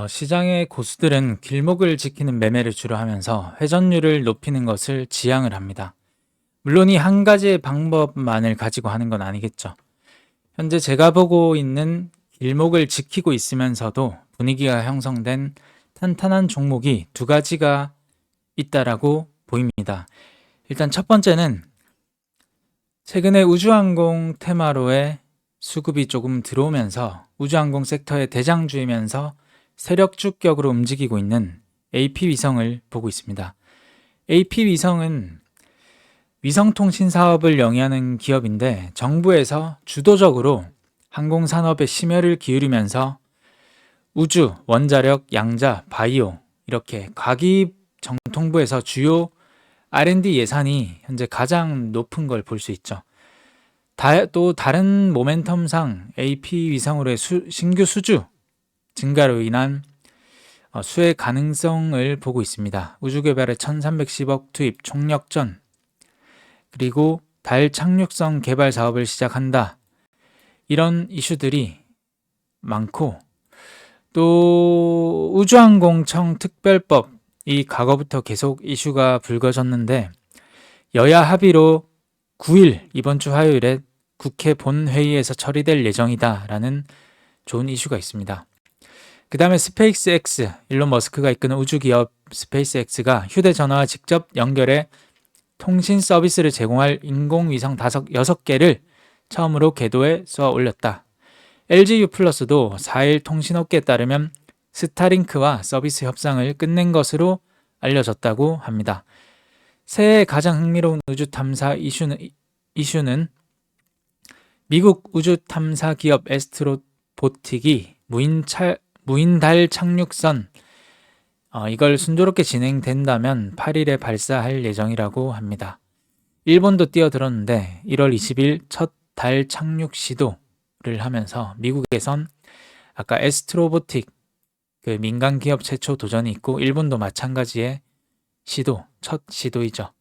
시장의 고수들은 길목을 지키는 매매를 주로 하면서 회전율을 높이는 것을 지향을 합니다. 물론 이 한 가지의 방법만을 가지고 하는 건 아니겠죠. 현재 제가 보고 있는 길목을 지키고 있으면서도 분위기가 형성된 탄탄한 종목이 두 가지가 있다라고 보입니다. 일단 첫 번째는 최근에 우주항공 테마로의 수급이 조금 들어오면서 우주항공 섹터의 대장주이면서 세력주격으로 움직이고 있는 AP위성을 보고 있습니다. AP위성은 위성통신 사업을 영위하는 기업인데 정부에서 주도적으로 항공산업에 심혈을 기울이면서 우주, 원자력, 양자, 바이오 이렇게 과기 정통부에서 주요 R&D 예산이 현재 가장 높은 걸 볼 수 있죠. 또 다른 모멘텀상 AP 위성으로의 신규 수주 증가로 인한 수혜 가능성을 보고 있습니다. 우주개발에 1310억 투입 총력전, 그리고 달 착륙성 개발 사업을 시작한다. 이런 이슈들이 많고, 또 우주항공청 특별법, 이 과거부터 계속 이슈가 불거졌는데 여야 합의로 9일 이번 주 화요일에 국회 본회의에서 처리될 예정이다라는 좋은 이슈가 있습니다. 그 다음에 스페이스X, 일론 머스크가 이끄는 우주기업 스페이스X가 휴대전화와 직접 연결해 통신 서비스를 제공할 인공위성 6개를 처음으로 궤도에 쏘아 올렸다. LGU 플러스도 4일 통신업계에 따르면 스타링크와 서비스 협상을 끝낸 것으로 알려졌다고 합니다. 새해 가장 흥미로운 우주 탐사 이슈는 미국 우주 탐사 기업 애스트로보틱이 무인달 착륙선 이걸 순조롭게 진행된다면 8일에 발사할 예정이라고 합니다. 일본도 뛰어들었는데 1월 20일 첫 달 착륙 시도를 하면서 미국에선 아까 애스트로보틱 그 민간 기업 최초 도전이 있고 일본도 마찬가지의 첫 시도이죠.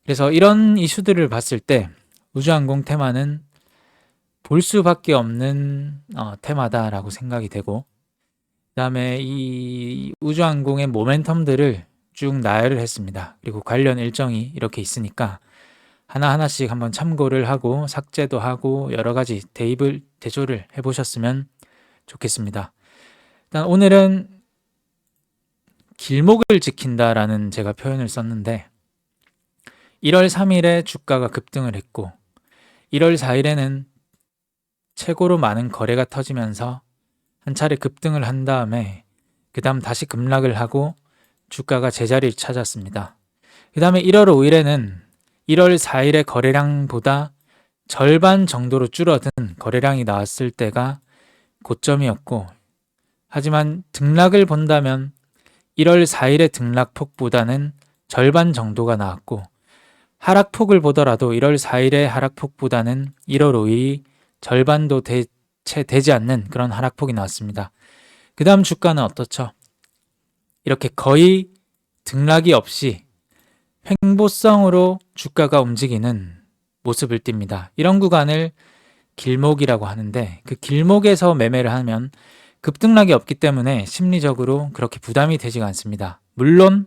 그래서 이런 이슈들을 봤을 때 우주항공 테마는 볼 수밖에 없는 테마다라고 생각이 되고, 그 다음에 이 우주항공의 모멘텀들을 쭉 나열을 했습니다. 그리고 관련 일정이 이렇게 있으니까 하나하나씩 한번 참고를 하고 삭제도 하고 여러 가지 대조를 해보셨으면 좋겠습니다. 일단 오늘은 길목을 지킨다라는 제가 표현을 썼는데 1월 3일에 주가가 급등을 했고 1월 4일에는 최고로 많은 거래가 터지면서 한 차례 급등을 한 다음에 그 다음 다시 급락을 하고 주가가 제자리를 찾았습니다. 그 다음에 1월 5일에는 1월 4일의 거래량보다 절반 정도로 줄어든 거래량이 나왔을 때가 고점이었고, 하지만 등락을 본다면 1월 4일의 등락폭보다는 절반 정도가 나왔고, 하락폭을 보더라도 1월 4일의 하락폭보다는 1월 5일이 절반도 채 되지 않는 그런 하락폭이 나왔습니다. 그 다음 주가는 어떻죠? 이렇게 거의 등락이 없이 횡보성으로 주가가 움직이는 모습을 띱니다. 이런 구간을 길목이라고 하는데 그 길목에서 매매를 하면 급등락이 없기 때문에 심리적으로 그렇게 부담이 되지가 않습니다. 물론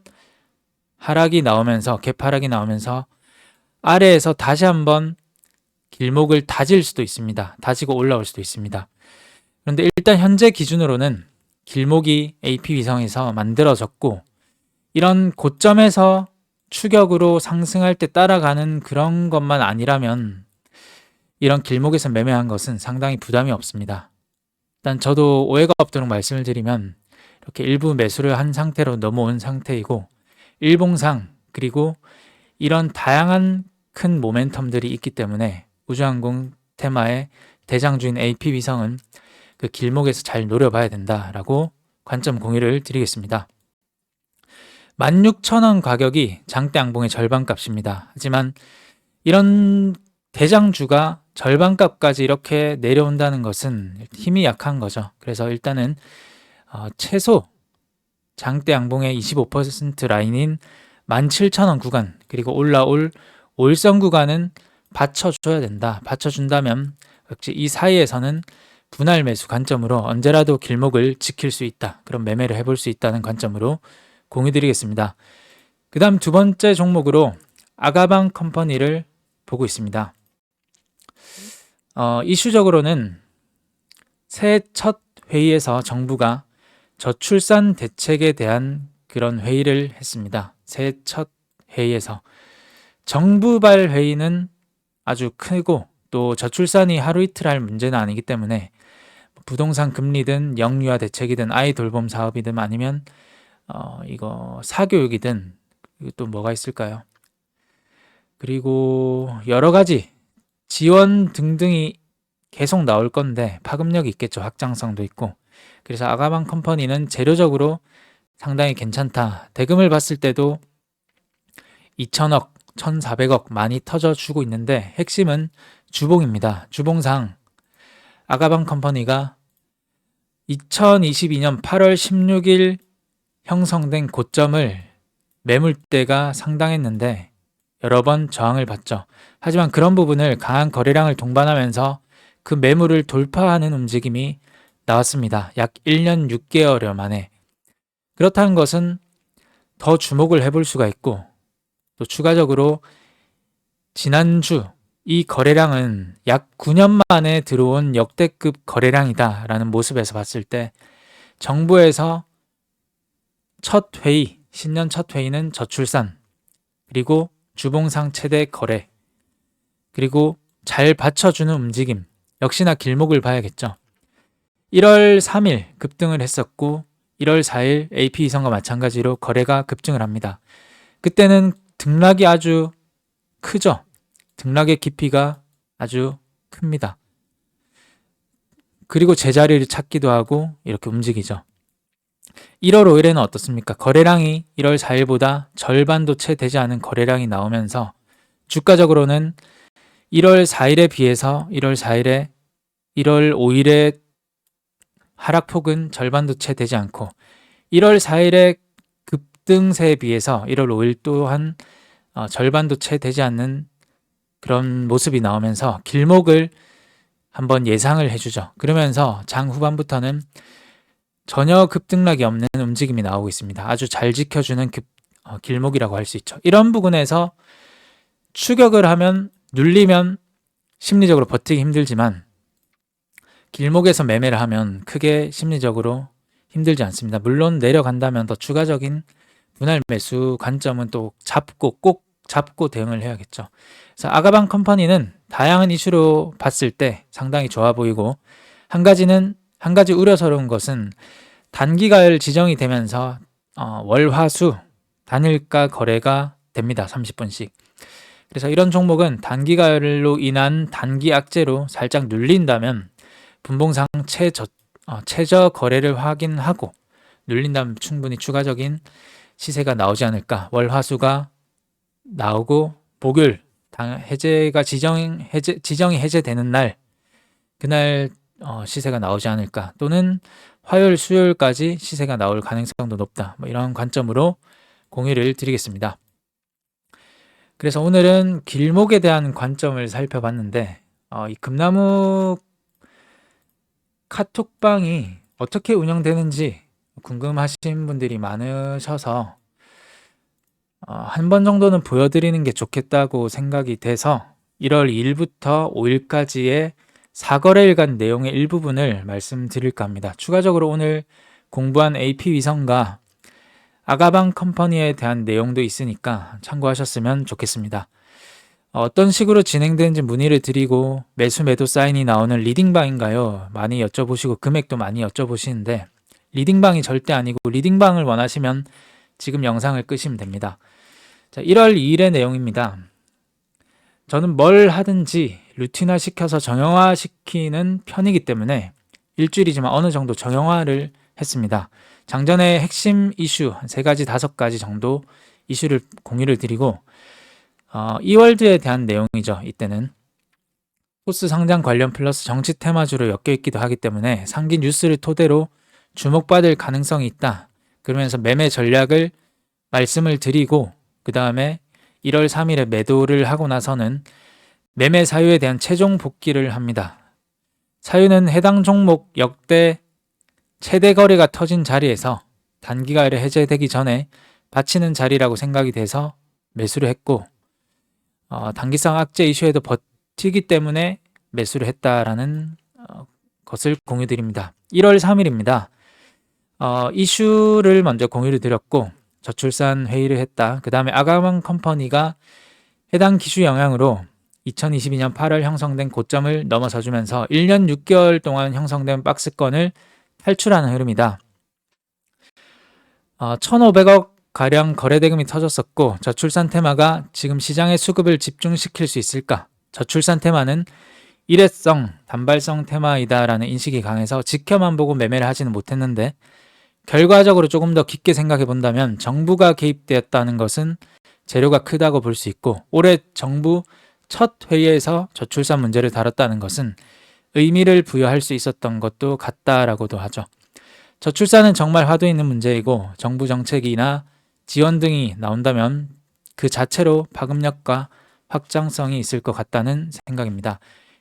하락이 나오면서 갭하락이 나오면서 아래에서 다시 한번 길목을 다질 수도 있습니다. 다지고 올라올 수도 있습니다. 그런데 일단 현재 기준으로는 길목이 AP위성에서 만들어졌고 이런 고점에서 추격으로 상승할 때 따라가는 그런 것만 아니라면 이런 길목에서 매매한 것은 상당히 부담이 없습니다. 일단 저도 오해가 없도록 말씀을 드리면 이렇게 일부 매수를 한 상태로 넘어온 상태이고 일봉상 그리고 이런 다양한 큰 모멘텀들이 있기 때문에 우주항공 테마의 대장주인 AP위성은 그 길목에서 잘 노려봐야 된다라고 관점 공유를 드리겠습니다. 16,000원 가격이 장대 양봉의 절반값입니다. 하지만 이런 대장주가 절반값까지 이렇게 내려온다는 것은 힘이 약한 거죠. 그래서 일단은 최소 장대 양봉의 25% 라인인 17,000원 구간 그리고 올라올 올선 구간은 받쳐줘야 된다. 받쳐준다면 역시 이 사이에서는 분할 매수 관점으로 언제라도 길목을 지킬 수 있다. 그런 매매를 해볼 수 있다는 관점으로 공유 드리겠습니다. 그 다음 두 번째 종목으로 아가방 컴퍼니를 보고 있습니다. 이슈적으로는 새해 첫 회의에서 정부가 저출산 대책에 대한 그런 회의를 했습니다. 새해 첫 회의에서 정부발 회의는 아주 크고 또 저출산이 하루 이틀 할 문제는 아니기 때문에 부동산 금리든 영유아 대책이든 아이 돌봄 사업이든 아니면 이거 사교육이든 또 뭐가 있을까요? 그리고 여러 가지 지원 등등이 계속 나올 건데 파급력이 있겠죠. 확장성도 있고. 그래서 아가방 컴퍼니는 재료적으로 상당히 괜찮다. 대금을 봤을 때도 2천억, 1,400억 많이 터져주고 있는데 핵심은 주봉입니다. 주봉상 아가방 컴퍼니가 2022년 8월 16일 형성된 고점을 매물대가 상당했는데 여러 번 저항을 받죠. 하지만 그런 부분을 강한 거래량을 동반하면서 그 매물을 돌파하는 움직임이 나왔습니다. 약 1년 6개월여 만에. 그렇다는 것은 더 주목을 해볼 수가 있고 또 추가적으로 지난주 이 거래량은 약 9년 만에 들어온 역대급 거래량이다라는 모습에서 봤을 때 정부에서 첫 회의, 신년 첫 회의는 저출산, 그리고 주봉상 최대 거래, 그리고 잘 받쳐주는 움직임, 역시나 길목을 봐야겠죠. 1월 3일 급등을 했었고 1월 4일 AP2선과 마찬가지로 거래가 급증을 합니다. 그때는 등락이 아주 크죠. 등락의 깊이가 아주 큽니다. 그리고 제자리를 찾기도 하고 이렇게 움직이죠. 1월 5일에는 어떻습니까? 거래량이 1월 4일보다 절반도 채 되지 않은 거래량이 나오면서 주가적으로는 1월 4일에 비해서 1월 5일의 하락폭은 절반도 채 되지 않고 1월 4일의 급등세에 비해서 1월 5일 또한 절반도 채 되지 않는 그런 모습이 나오면서 길목을 한번 예상을 해주죠. 그러면서 장 후반부터는 전혀 급등락이 없는 움직임이 나오고 있습니다. 아주 잘 지켜주는 길목이라고 할 수 있죠. 이런 부분에서 추격을 하면 눌리면 심리적으로 버티기 힘들지만 길목에서 매매를 하면 크게 심리적으로 힘들지 않습니다. 물론 내려간다면 더 추가적인 분할 매수 관점은 또 꼭 잡고 대응을 해야겠죠. 그래서 아가방 컴퍼니는 다양한 이슈로 봤을 때 상당히 좋아 보이고 한 가지 우려스러운 것은 단기가율 지정이 되면서 월, 화, 수 단일가 거래가 됩니다. 30분씩. 그래서 이런 종목은 단기가율로 인한 단기 악재로 살짝 눌린다면 분봉상 최저 거래를 확인하고 눌린다면 충분히 추가적인 시세가 나오지 않을까. 월, 화, 수가 나오고 목요일 지정이 해제되는 날 그날 시세가 나오지 않을까. 또는 화요일, 수요일까지 시세가 나올 가능성도 높다. 이런 관점으로 공유를 드리겠습니다. 그래서 오늘은 길목에 대한 관점을 살펴봤는데 이 금나무 카톡방이 어떻게 운영되는지 궁금하신 분들이 많으셔서 한 번 정도는 보여드리는 게 좋겠다고 생각이 돼서 1월 2일부터 5일까지의 4거래일간 내용의 일부분을 말씀드릴까 합니다. 추가적으로 오늘 공부한 AP위성과 아가방 컴퍼니에 대한 내용도 있으니까 참고하셨으면 좋겠습니다. 어떤 식으로 진행되는지 문의를 드리고 매수 매도 사인이 나오는 리딩방인가요? 많이 여쭤보시고 금액도 많이 여쭤보시는데 리딩방이 절대 아니고 리딩방을 원하시면 지금 영상을 끄시면 됩니다. 자, 1월 2일의 내용입니다. 저는 뭘 하든지 루틴화 시켜서 정형화 시키는 편이기 때문에 일주일이지만 어느 정도 정형화를 했습니다. 장전의 핵심 이슈 한 3가지, 5가지 정도 이슈를 공유를 드리고 이월드에 대한 내용이죠. 이때는 코스 상장 관련 플러스 정치 테마주로 엮여있기도 하기 때문에 상기 뉴스를 토대로 주목받을 가능성이 있다. 그러면서 매매 전략을 말씀을 드리고 그 다음에 1월 3일에 매도를 하고 나서는 매매 사유에 대한 최종 복귀를 합니다. 사유는 해당 종목 역대 최대 거래가 터진 자리에서 단기가열이 해제되기 전에 받치는 자리라고 생각이 돼서 매수를 했고, 단기성 악재 이슈에도 버티기 때문에 매수를 했다라는 것을 공유드립니다. 1월 3일입니다. 이슈를 먼저 공유를 드렸고, 저출산 회의를 했다. 그 다음에 아가방 컴퍼니가 해당 기슈 영향으로 2022년 8월 형성된 고점을 넘어서주면서 1년 6개월 동안 형성된 박스권을 탈출하는 흐름이다. 1,500억 가량 거래대금이 터졌었고, 저출산 테마가 지금 시장의 수급을 집중시킬 수 있을까? 저출산 테마는 일회성, 단발성 테마이다라는 인식이 강해서 지켜만 보고 매매를 하지는 못했는데, 결과적으로 조금 더 깊게 생각해 본다면 정부가 개입되었다는 것은 재료가 크다고 볼 수 있고, 올해 정부 첫 회의에서 저출산 문제를 다뤘다는 것은 의미를 부여할 수 있었던 것도 같다라고도 하죠. 저출산은 정말 화두 있는 문제이고, 정부 정책이나 지원 등이 나온다면 그 자체로 파급력과 확장성이 있을 것 같다는 생각입니다.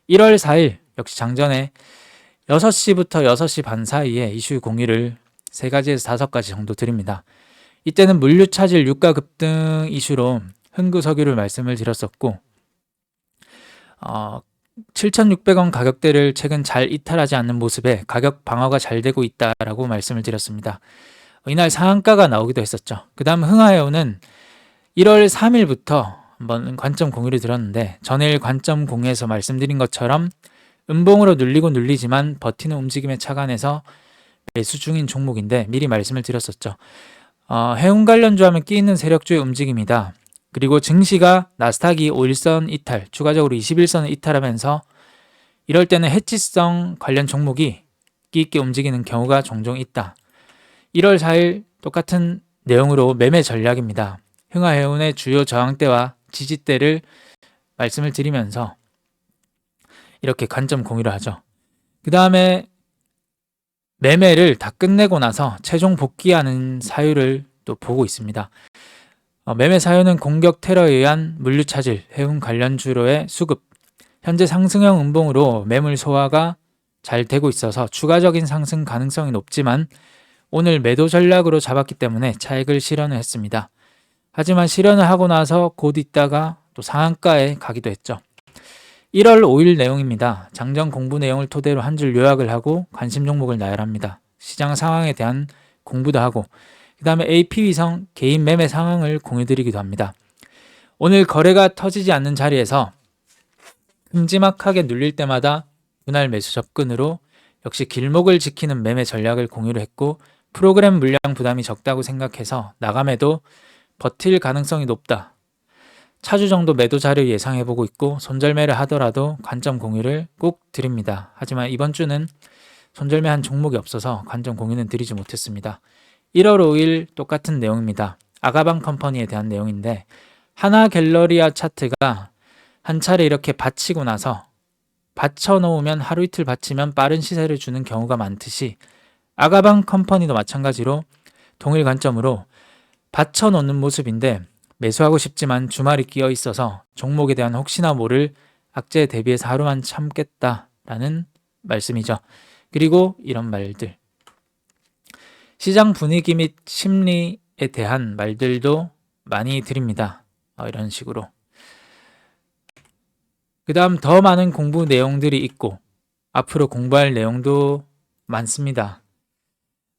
1월 4일 역시 장전에 6시부터 6시 반 사이에 이슈 공유를 3가지에서 5가지 정도 드립니다. 이때는 물류 차질 유가 급등 이슈로 흥구석유를 말씀을 드렸었고, 7,600원 가격대를 최근 잘 이탈하지 않는 모습에 가격 방어가 잘 되고 있다라고 말씀을 드렸습니다. 이날 상한가가 나오기도 했었죠. 그 다음 흥하해운은 1월 3일부터 한번 관점 공유를 드렸는데, 전일 관점 공유에서 말씀드린 것처럼 음봉으로 눌리고 눌리지만 버티는 움직임에 착안해서 매수 중인 종목인데 미리 말씀을 드렸었죠. 해운 관련주 하면 끼 있는 세력주의 움직임이다. 그리고 증시가 나스닥이 5일선 이탈, 추가적으로 21선을 이탈하면서 이럴 때는 해지성 관련 종목이 끼 있게 움직이는 경우가 종종 있다. 1월 4일 똑같은 내용으로 매매 전략입니다. 흥하해운의 주요 저항대와 지지대를 말씀을 드리면서 이렇게 관점 공유를 하죠. 그 다음에 매매를 다 끝내고 나서 최종 복귀하는 사유를 또 보고 있습니다. 매매 사유는 공격 테러에 의한 물류 차질, 해운 관련주로의 수급, 현재 상승형 음봉으로 매물 소화가 잘 되고 있어서 추가적인 상승 가능성이 높지만 오늘 매도 전략으로 잡았기 때문에 차익을 실현을 했습니다. 하지만 실현을 하고 나서 곧 있다가 또 상한가에 가기도 했죠. 1월 5일 내용입니다. 장전 공부 내용을 토대로 한 줄 요약을 하고 관심 종목을 나열합니다. 시장 상황에 대한 공부도 하고, 그 다음에 AP위성 개인 매매 상황을 공유드리기도 합니다. 오늘 거래가 터지지 않는 자리에서 큼지막하게 눌릴 때마다 분할 매수 접근으로 역시 길목을 지키는 매매 전략을 공유를 했고, 프로그램 물량 부담이 적다고 생각해서 나감에도 버틸 가능성이 높다. 차주 정도 매도 자료 예상해보고 있고, 손절매를 하더라도 관점 공유를 꼭 드립니다. 하지만 이번 주는 손절매한 종목이 없어서 관점 공유는 드리지 못했습니다. 1월 5일 똑같은 내용입니다. 아가방 컴퍼니에 대한 내용인데, 하나갤러리아 차트가 한 차례 이렇게 받치고 나서 받쳐놓으면 하루 이틀 받치면 빠른 시세를 주는 경우가 많듯이 아가방 컴퍼니도 마찬가지로 동일 관점으로 받쳐놓는 모습인데, 매수하고 싶지만 주말이 끼어 있어서 종목에 대한 혹시나 모를 악재에 대비해서 하루만 참겠다라는 말씀이죠. 그리고 이런 말들, 시장 분위기 및 심리에 대한 말들도 많이 드립니다. 이런 식으로. 그 다음 더 많은 공부 내용들이 있고 앞으로 공부할 내용도 많습니다.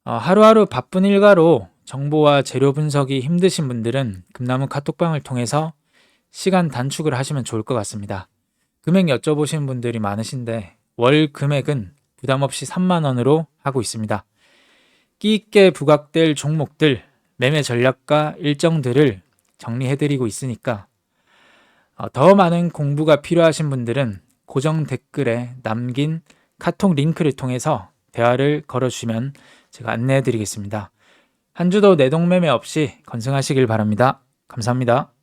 하루하루 바쁜 일과로 정보와 재료 분석이 힘드신 분들은 금나무 카톡방을 통해서 시간 단축을 하시면 좋을 것 같습니다. 금액 여쭤보시는 분들이 많으신데 월 금액은 부담없이 3만원으로 하고 있습니다. 끼 있게 부각될 종목들, 매매 전략과 일정들을 정리해드리고 있으니까 더 많은 공부가 필요하신 분들은 고정 댓글에 남긴 카톡 링크를 통해서 대화를 걸어주시면 제가 안내해드리겠습니다. 한 주도 내동매매 없이 건승하시길 바랍니다. 감사합니다.